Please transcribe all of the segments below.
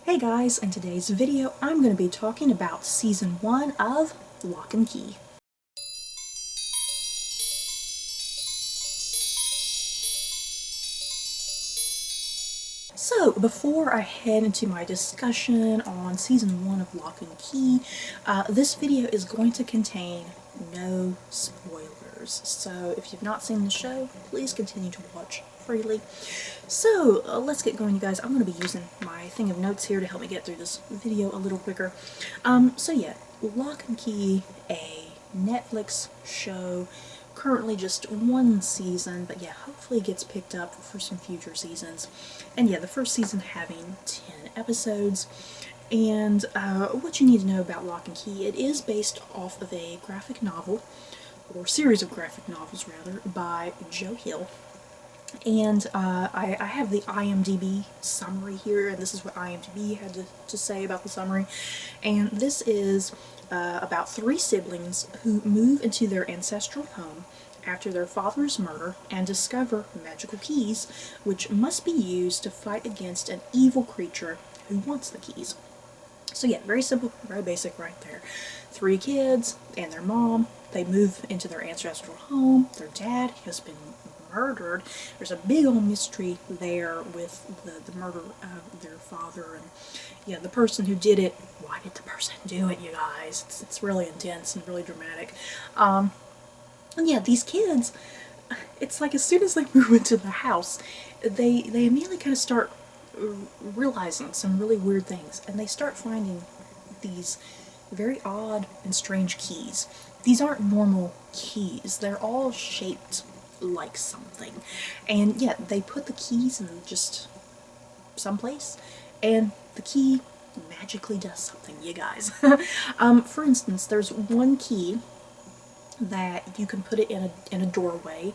Hey guys, in today's video I'm going to be talking about Season 1 of Locke and Key. So, before I head into my discussion on Season 1 of Locke and Key, this video is going to contain no spoilers. So, if you've not seen the show, please continue to watch freely. So, let's get going, you guys. I'm going to be using my thing of notes here to help me get through this video a little quicker. So yeah, Locke and Key, a Netflix show, currently just one season, but yeah, hopefully it gets picked up for some future seasons. And yeah, the first season having 10 episodes. And what you need to know about Locke and Key, it is based off of a graphic novel, or series of graphic novels rather, by Joe Hill. And I have the IMDb summary here, and this is what IMDb had to say about the summary. And this is about 3 siblings who move into their ancestral home after their father's murder and discover magical keys, which must be used to fight against an evil creature who wants the keys. So yeah, very simple, very basic right there. 3 kids and their mom, they move into their ancestral home. Their dad has been murdered. There's a big old mystery there with the murder of their father, and yeah, the person who did it, why did the person do it, you guys? It's really intense and really dramatic. And yeah, these kids, it's like as soon as they move into the house, they immediately kind of start realizing some really weird things, and they start finding these very odd and strange keys. These aren't normal keys. They're all shaped like something, and yeah, they put the keys in just someplace and the key magically does something, you guys. For instance, there's one key that you can put it in a doorway,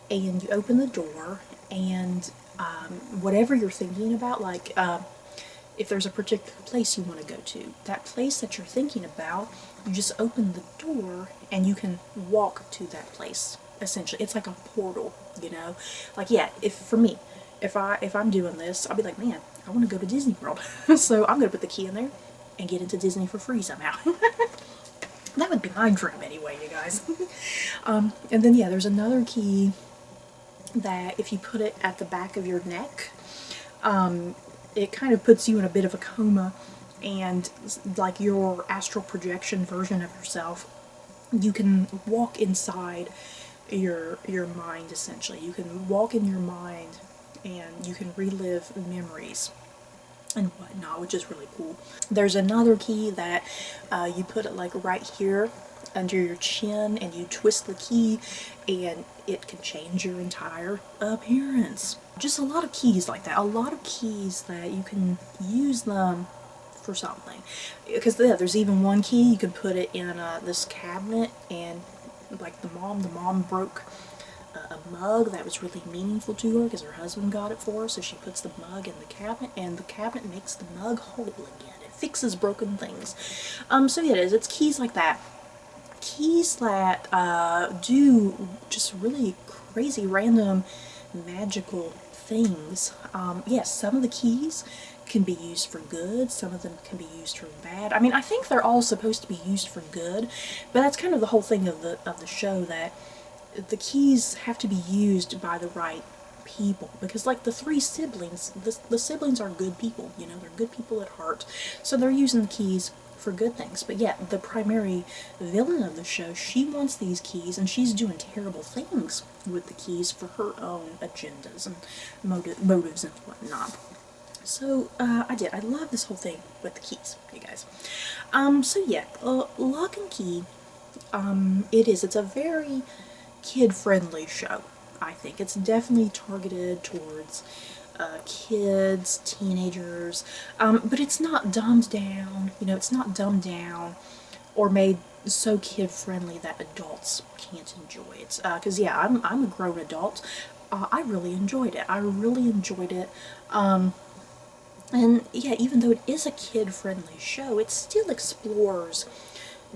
and you open the door, and whatever you're thinking about, like if there's a particular place you want to go to, that place that you're thinking about, you just open the door and you can walk to that place. Essentially, it's like a portal, you know. Like, yeah, for me, if I'm doing this, I'll be like, man, I want to go to Disney World, so I'm gonna put the key in there and get into Disney for free somehow. That would be my dream anyway, you guys. And then yeah, there's another key that if you put it at the back of your neck, it kind of puts you in a bit of a coma, and like your astral projection version of yourself, you can walk inside your mind, essentially. You can walk in your mind and you can relive memories and whatnot, which is really cool. There's another key that you put it like right here under your chin, and you twist the key and it can change your entire appearance. Just a lot of keys like that. A lot of keys that you can use them for something. Because yeah, there's even one key you can put it in this cabinet, and like the mom broke a mug that was really meaningful to her because her husband got it for her, so she puts the mug in the cabinet, and the cabinet makes the mug whole again. It fixes broken things. So yeah, it's keys like that. Keys that do just really crazy, random, magical things. Yes, some of the keys can be used for good, some of them can be used for bad. I mean, I think they're all supposed to be used for good, but that's kind of the whole thing of the show, that the keys have to be used by the right people, because like the 3 siblings, the siblings are good people, you know, they're good people at heart, so they're using the keys for good things. But yeah, the primary villain of the show, she wants these keys, and she's doing terrible things with the keys for her own agendas and motives and whatnot. So, I love this whole thing with the keys, you guys. So yeah, Locke and Key, it's a very kid-friendly show, I think. It's definitely targeted towards kids, teenagers, but it's not dumbed down, you know, it's not dumbed down or made so kid-friendly that adults can't enjoy it. Because yeah, I'm a grown adult. I really enjoyed it. And yeah, even though it is a kid-friendly show, it still explores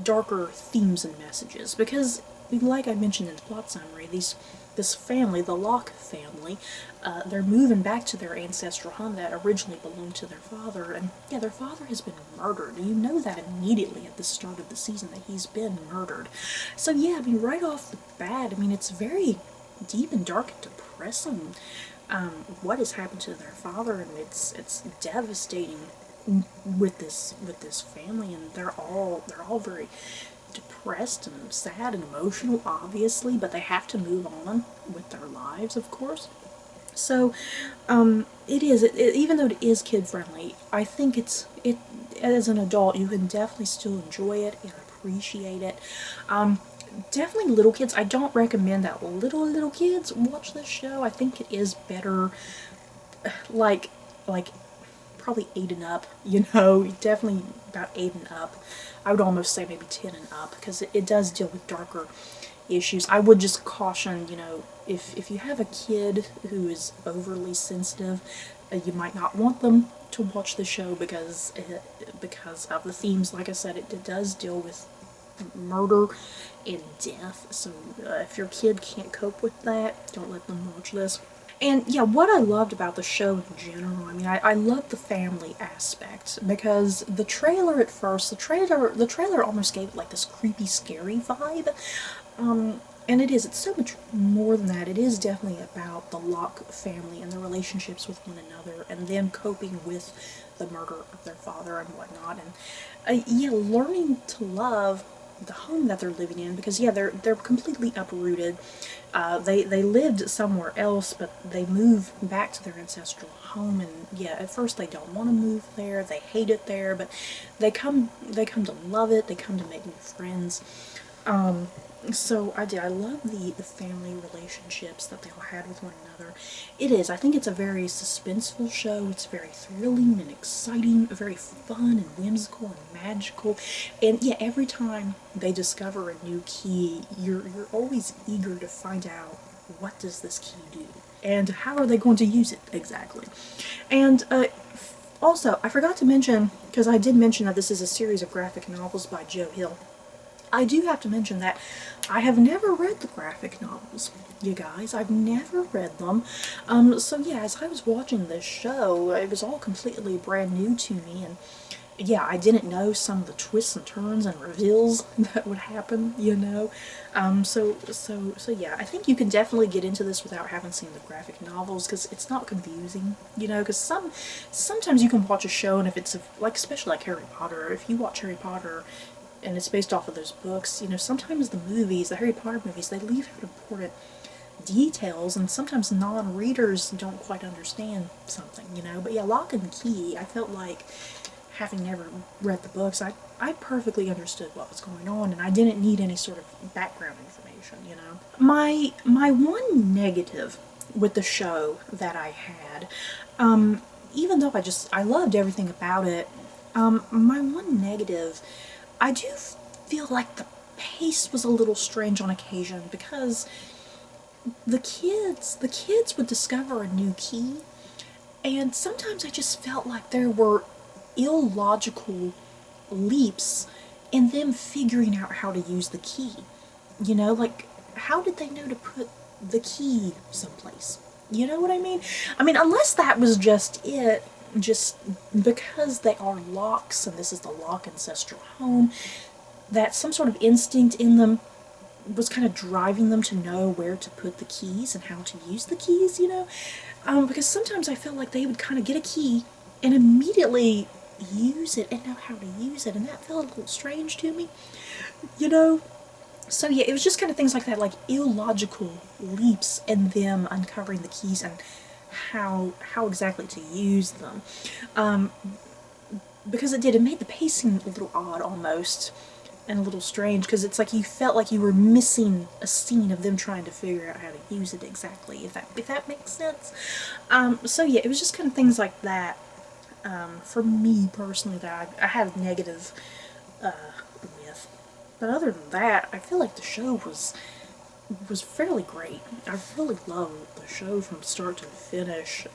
darker themes and messages, because like I mentioned in the plot summary, these this family, the Locke family, they're moving back to their ancestral home that originally belonged to their father, and yeah, their father has been murdered. You know that immediately at the start of the season, that he's been murdered. So yeah, I mean, right off the bat, I mean, it's very deep and dark and depressing, what has happened to their father, and it's devastating with this family, and they're all very depressed and sad and emotional, obviously, but they have to move on with their lives, of course. So even though it is kid friendly, I think it as an adult you can definitely still enjoy it and appreciate it. Definitely little kids, I don't recommend that little kids watch this show. I think it is better like probably 8 and up, you know, definitely about 8 and up. I would almost say maybe 10 and up, because it does deal with darker issues. I would just caution, you know, if you have a kid who is overly sensitive, you might not want them to watch the show because of the themes. Like I said, it does deal with murder and death, so if your kid can't cope with that, don't let them watch this. And yeah, what I loved about the show in general, I mean, I love the family aspect, because the trailer at first, the trailer almost gave it like this creepy, scary vibe. And it's so much more than that. It is definitely about the Locke family and their relationships with one another, and them coping with the murder of their father and whatnot, and yeah, learning to love the home that they're living in, because yeah, they're completely uprooted. They lived somewhere else, but they move back to their ancestral home, and yeah, at first they don't want to move there, they hate it there, but they come to love it, they come to make new friends. So I love the family relationships that they all had with one another. I think it's a very suspenseful show. It's very thrilling and exciting, very fun and whimsical and magical. And yeah, every time they discover a new key, you're always eager to find out, what does this key do? And how are they going to use it exactly? And also, I forgot to mention, because I did mention that this is a series of graphic novels by Joe Hill. I do have to mention that I have never read the graphic novels, you guys. I've never read them. So yeah, as I was watching this show, it was all completely brand new to me, and yeah, I didn't know some of the twists and turns and reveals that would happen, you know. So yeah, I think you can definitely get into this without having seen the graphic novels, because it's not confusing, you know, because sometimes you can watch a show, and if it's especially like Harry Potter, if you watch Harry Potter and it's based off of those books, you know, sometimes the Harry Potter movies, they leave out important details, and sometimes non-readers don't quite understand something, you know. But yeah, Locke and Key, I felt like, having never read the books, I perfectly understood what was going on, and I didn't need any sort of background information, you know. My one negative with the show that I had, even though I loved everything about it, my one negative, I do feel like the pace was a little strange on occasion, because the kids would discover a new key, and sometimes I just felt like there were illogical leaps in them figuring out how to use the key. You know, like, how did they know to put the key someplace? You know what I mean? I mean, unless that was just because they are Locks, and this is the Locke ancestral home, that some sort of instinct in them was kind of driving them to know where to put the keys and how to use the keys, you know? Because sometimes I felt like they would kind of get a key and immediately use it and know how to use it, and that felt a little strange to me, you know? So yeah, it was just kind of things like that, like illogical leaps in them uncovering the keys and how exactly to use them. Because it made the pacing a little odd almost, and a little strange, because it's like you felt like you were missing a scene of them trying to figure out how to use it exactly, if that makes sense. So yeah, it was just kind of things like that, for me personally, that I had a negative with. But other than that, I feel like the show was fairly great. I really loved the show from start to finish.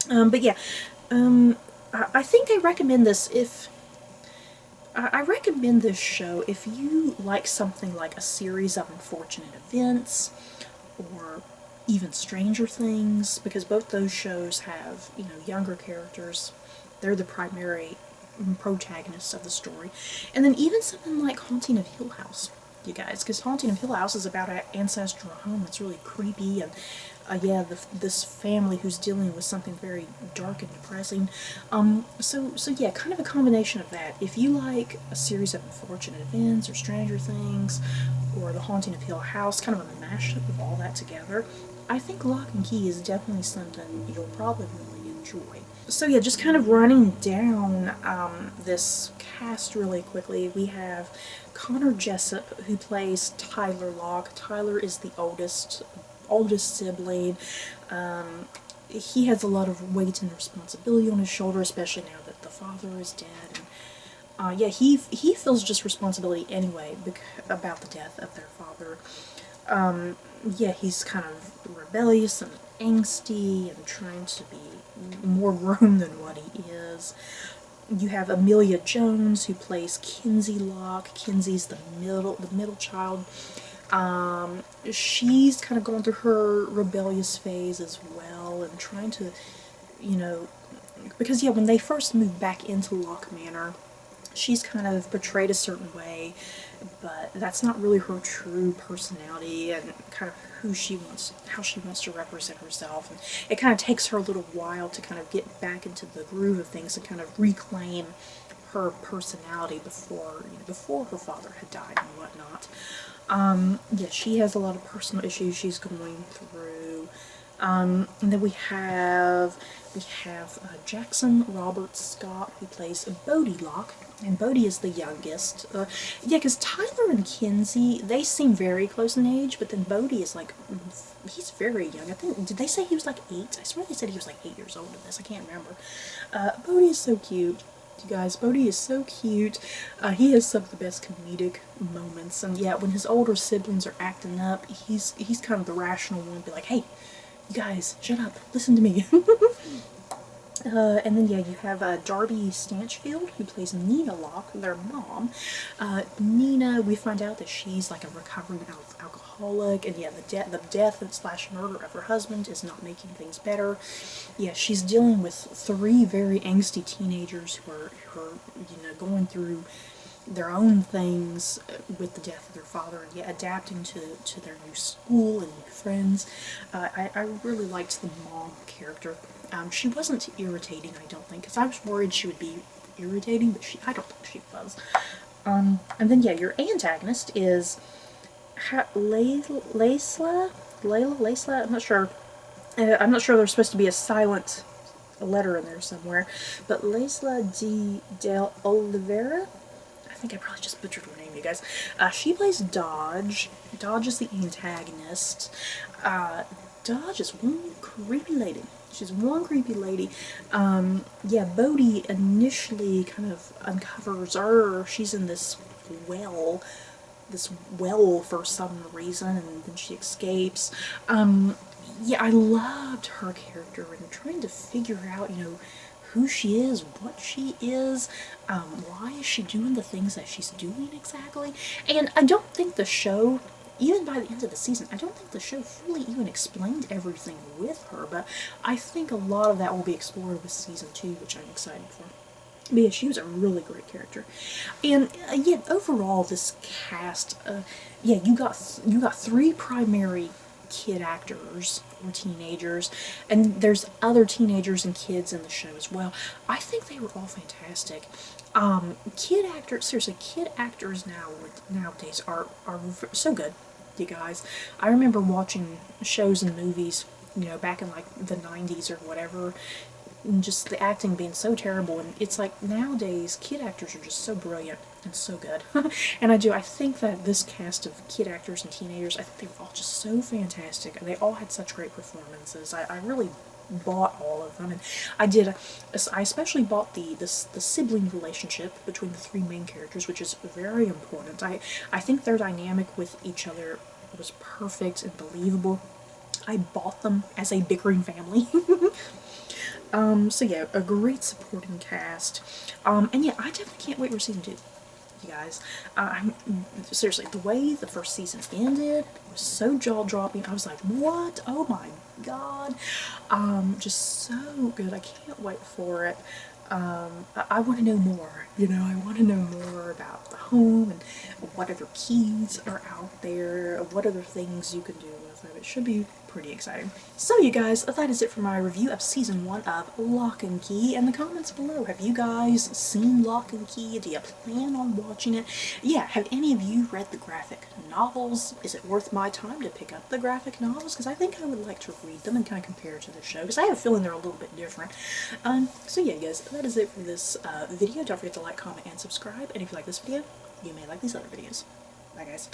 But yeah, I think I recommend this I recommend this show if you like something like a series of unfortunate events, or even Stranger Things, because both those shows have, you know, younger characters. They're the primary protagonists of the story. And then even something like Haunting of Hill House, you guys, because Haunting of Hill House is about an ancestral home that's really creepy, and yeah, this family who's dealing with something very dark and depressing. So yeah, kind of a combination of that. If you like a series of unfortunate events, or Stranger Things, or The Haunting of Hill House, kind of a mashup of all that together, I think Lock and Key is definitely something you'll probably really enjoy. So yeah, just kind of running down this cast really quickly, we have Connor Jessup, who plays Tyler Locke. Tyler is the oldest sibling. He has a lot of weight and responsibility on his shoulder, especially now that the father is dead. And yeah, he feels just responsibility anyway about the death of their father. Yeah, he's kind of rebellious and angsty and trying to be more grown than what he is. You have Amelia Jones, who plays Kinsey Locke. Kinsey's the middle child. She's kind of going through her rebellious phase as well, and trying to, you know, because yeah, when they first moved back into Locke Manor, she's kind of portrayed a certain way, but that's not really her true personality and kind of how she wants to represent herself. And it kind of takes her a little while to kind of get back into the groove of things and kind of reclaim her personality before her father had died and whatnot. Yeah, she has a lot of personal issues she's going through. And then we have Jackson Robert Scott, who plays Bodie Locke, and Bodie is the youngest. Yeah, because Tyler and Kinsey, they seem very close in age, but then Bodie is like, he's very young. I think, did they say he was like 8? I swear they said he was like 8 years old in this. I can't remember. Bodie is so cute. You guys, Bodie is so cute. He has some of the best comedic moments, and yeah, when his older siblings are acting up, he's kind of the rational one, be like, hey, you guys, shut up, listen to me. And then yeah, you have Darby Stanchfield, who plays Nina Locke, their mom. Nina, we find out that she's like a recovering alcoholic, and yeah, the death slash murder of her husband is not making things better. Yeah, she's dealing with 3 very angsty teenagers who are you know, going through their own things with the death of their father, and yeah, adapting to their new school and new friends. I really liked the mom character. She wasn't irritating, I don't think, because I was worried she would be irritating, but I don't think she was. And then yeah, your antagonist is Layla, I'm not sure. I'm not sure there's supposed to be a silent letter in there somewhere, but Layla Del Oliveira. I think I probably just butchered her name, you guys. She plays Dodge. Dodge is the antagonist. Dodge is one creepy lady. She's one creepy lady. Yeah, Bodhi initially kind of uncovers her. She's in this well for some reason, and then she escapes. Yeah, I loved her character and trying to figure out, you know, who she is, what she is, why is she doing the things that she's doing exactly. And I don't think the show, even by the end of the season, I don't think the show fully even explained everything with her, but I think a lot of that will be explored with season 2, which I'm excited for. But yeah, she was a really great character. And yeah, overall, this cast, yeah, you got 3 primary kid actors or teenagers, and there's other teenagers and kids in the show as well. I think they were all fantastic. Kid actors nowadays are so good, you guys. I remember watching shows and movies, you know, back in like the 90s or whatever, and just the acting being so terrible, and it's like nowadays kid actors are just so brilliant and so good. And I think that this cast of kid actors and teenagers, I think they were all just so fantastic, and they all had such great performances. I really bought all of them, and I especially bought the sibling relationship between the 3 main characters, which is very important. I think their dynamic with each other was perfect and believable. I bought them as a bickering family. So yeah, a great supporting cast. And yeah, I definitely can't wait for season 2. you guys. Seriously, the way the first season ended was so jaw-dropping. I was like, what? Oh my god. Just so good. I can't wait for it. I want to know more, you know, I want to know more about the home and what other keys are out there, what other things you can do with it. It should be pretty exciting. So you guys, that is it for my review of season 1 of Locke and Key. In the comments below, have you guys seen Locke and Key? Do you plan on watching it? Yeah, have any of you read the graphic novels? Is it worth my time to pick up the graphic novels? Because I think I would like to read them and kind of compare to the show, because I have a feeling they're a little bit different. So yeah guys, that is it for this video. Don't forget to like, comment, and subscribe, and if you like this video, you may like these other videos. Bye guys.